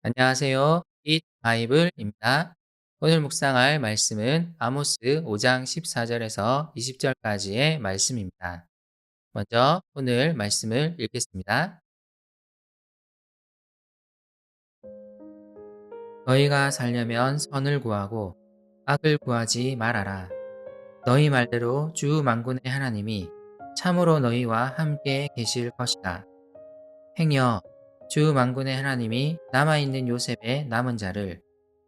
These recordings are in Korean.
안녕하세요. 잇 바이블입니다. 오늘 묵상할 말씀은 아모스 5장 14절에서 20절까지의 말씀입니다. 먼저 오늘 말씀을 읽겠습니다. 너희가 살려면 선을 구하고 악을 구하지 말아라. 너희 말대로 주 만군의 하나님이 참으로 너희와 함께 계실 것이다. 행여 주 만군의 하나님이 남아있는 요셉의 남은 자를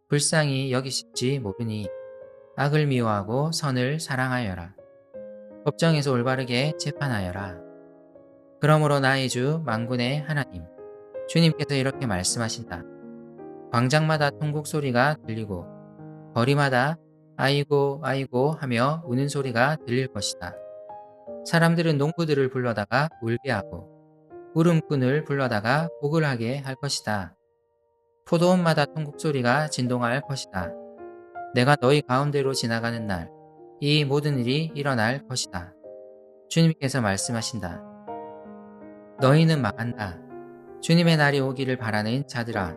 불쌍히 여기실지 모르니 악을 미워하고 선을 사랑하여라. 법정에서 올바르게 재판하여라. 그러므로 나의 주 만군의 하나님 주님께서 이렇게 말씀하신다. 광장마다 통곡 소리가 들리고 거리마다 아이고 아이고 하며 우는 소리가 들릴 것이다. 사람들은 농부들을 불러다가 울게 하고 울음꾼을 불러다가 곡을 하게 할 것이다. 포도원마다 통곡 소리가 진동할 것이다. 내가 너희 가운데로 지나가는 날 이 모든 일이 일어날 것이다. 주님께서 말씀하신다. 너희는 망한다. 주님의 날이 오기를 바라는 자들아,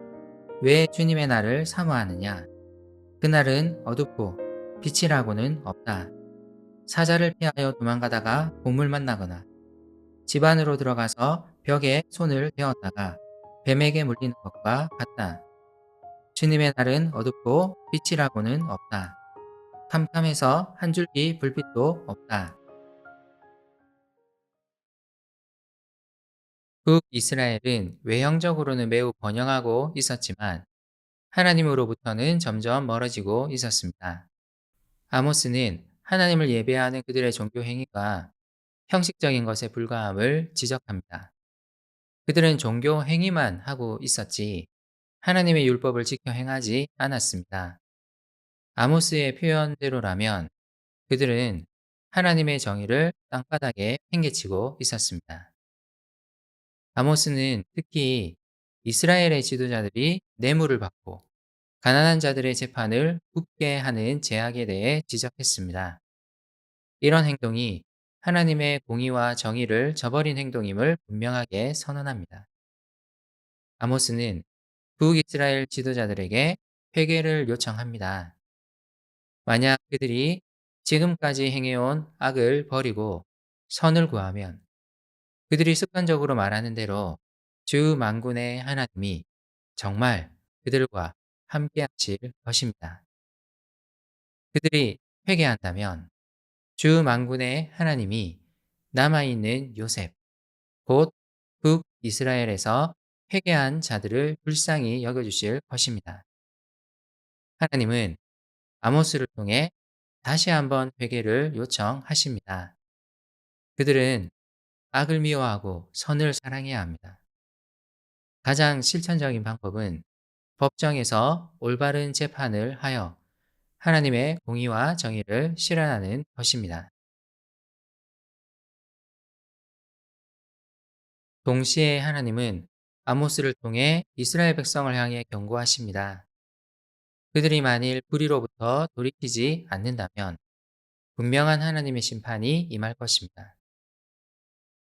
왜 주님의 날을 사모하느냐? 그날은 어둡고 빛이라고는 없다. 사자를 피하여 도망가다가 보물 만나거나 집 안으로 들어가서 벽에 손을 대었다가 뱀에게 물리는 것과 같다. 주님의 날은 어둡고 빛이라고는 없다. 캄캄해서 한 줄기 불빛도 없다. 북이스라엘은 외형적으로는 매우 번영하고 있었지만 하나님으로부터는 점점 멀어지고 있었습니다. 아모스는 하나님을 예배하는 그들의 종교 행위가 형식적인 것에 불과함을 지적합니다. 그들은 종교 행위만 하고 있었지 하나님의 율법을 지켜 행하지 않았습니다. 아모스의 표현대로라면 그들은 하나님의 정의를 땅바닥에 팽개치고 있었습니다. 아모스는 특히 이스라엘의 지도자들이 뇌물을 받고 가난한 자들의 재판을 굳게 하는 제약에 대해 지적했습니다. 이런 행동이 하나님의 공의와 정의를 저버린 행동임을 분명하게 선언합니다. 아모스는 북이스라엘 지도자들에게 회개를 요청합니다. 만약 그들이 지금까지 행해온 악을 버리고 선을 구하면 그들이 습관적으로 말하는 대로 주 만군의 하나님이 정말 그들과 함께 하실 것입니다. 그들이 회개한다면 주 만군의 하나님이 남아있는 요셉, 곧 북이스라엘에서 회개한 자들을 불쌍히 여겨주실 것입니다. 하나님은 아모스를 통해 다시 한번 회개를 요청하십니다. 그들은 악을 미워하고 선을 사랑해야 합니다. 가장 실천적인 방법은 법정에서 올바른 재판을 하여 하나님의 공의와 정의를 실현하는 것입니다. 동시에 하나님은 아모스를 통해 이스라엘 백성을 향해 경고하십니다. 그들이 만일 불의로부터 돌이키지 않는다면 분명한 하나님의 심판이 임할 것입니다.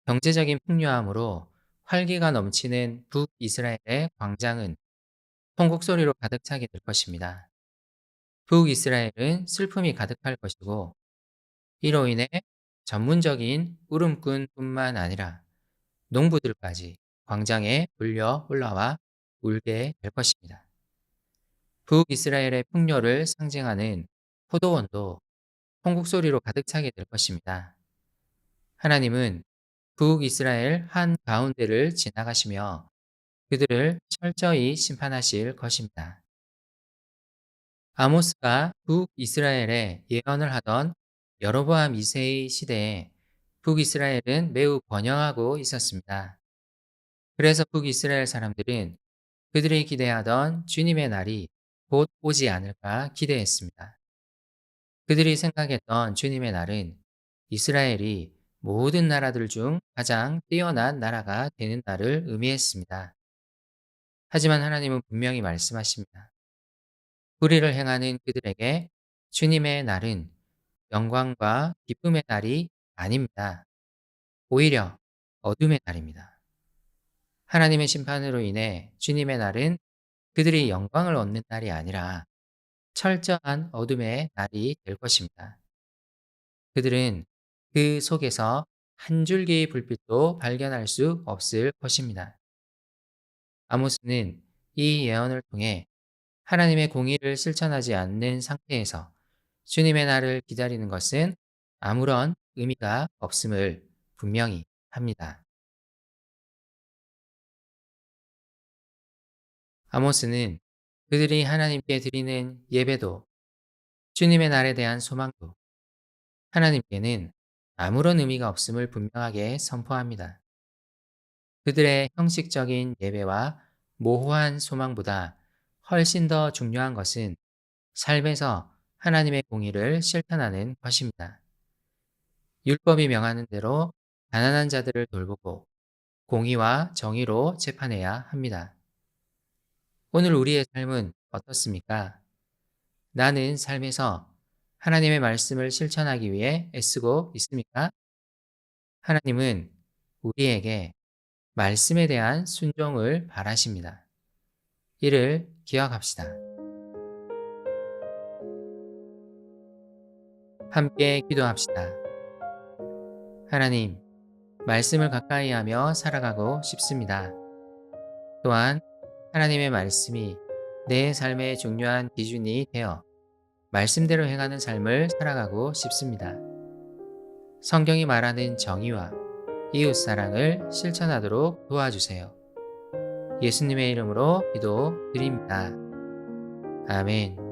경제적인 풍요함으로 활기가 넘치는 북이스라엘의 광장은 통곡 소리로 가득 차게 될 것입니다. 북이스라엘은 슬픔이 가득할 것이고 이로 인해 전문적인 울음꾼뿐만 아니라 농부들까지 광장에 불려 올라와 울게 될 것입니다. 북이스라엘의 풍요를 상징하는 포도원도 통곡 소리로 가득 차게 될 것입니다. 하나님은 북이스라엘 한 가운데를 지나가시며 그들을 철저히 심판하실 것입니다. 아모스가 북이스라엘에 예언을 하던 여로보암 2세의 시대에 북이스라엘은 매우 번영하고 있었습니다. 그래서 북이스라엘 사람들은 그들이 기대하던 주님의 날이 곧 오지 않을까 기대했습니다. 그들이 생각했던 주님의 날은 이스라엘이 모든 나라들 중 가장 뛰어난 나라가 되는 날을 의미했습니다. 하지만 하나님은 분명히 말씀하십니다. 불의를 행하는 그들에게 주님의 날은 영광과 기쁨의 날이 아닙니다. 오히려 어둠의 날입니다. 하나님의 심판으로 인해 주님의 날은 그들이 영광을 얻는 날이 아니라 철저한 어둠의 날이 될 것입니다. 그들은 그 속에서 한 줄기의 불빛도 발견할 수 없을 것입니다. 아모스는 이 예언을 통해 하나님의 공의를 실천하지 않는 상태에서 주님의 날을 기다리는 것은 아무런 의미가 없음을 분명히 합니다. 아모스는 그들이 하나님께 드리는 예배도 주님의 날에 대한 소망도 하나님께는 아무런 의미가 없음을 분명하게 선포합니다. 그들의 형식적인 예배와 모호한 소망보다 훨씬 더 중요한 것은 삶에서 하나님의 공의를 실천하는 것입니다. 율법이 명하는 대로 가난한 자들을 돌보고 공의와 정의로 재판해야 합니다. 오늘 우리의 삶은 어떻습니까? 나는 삶에서 하나님의 말씀을 실천하기 위해 애쓰고 있습니까? 하나님은 우리에게 말씀에 대한 순종을 바라십니다. 이를 기억합시다. 함께 기도합시다. 하나님, 말씀을 가까이 하며 살아가고 싶습니다. 또한 하나님의 말씀이 내 삶의 중요한 기준이 되어 말씀대로 행하는 삶을 살아가고 싶습니다. 성경이 말하는 정의와 이웃 사랑을 실천하도록 도와주세요. 예수님의 이름으로 기도드립니다. 아멘.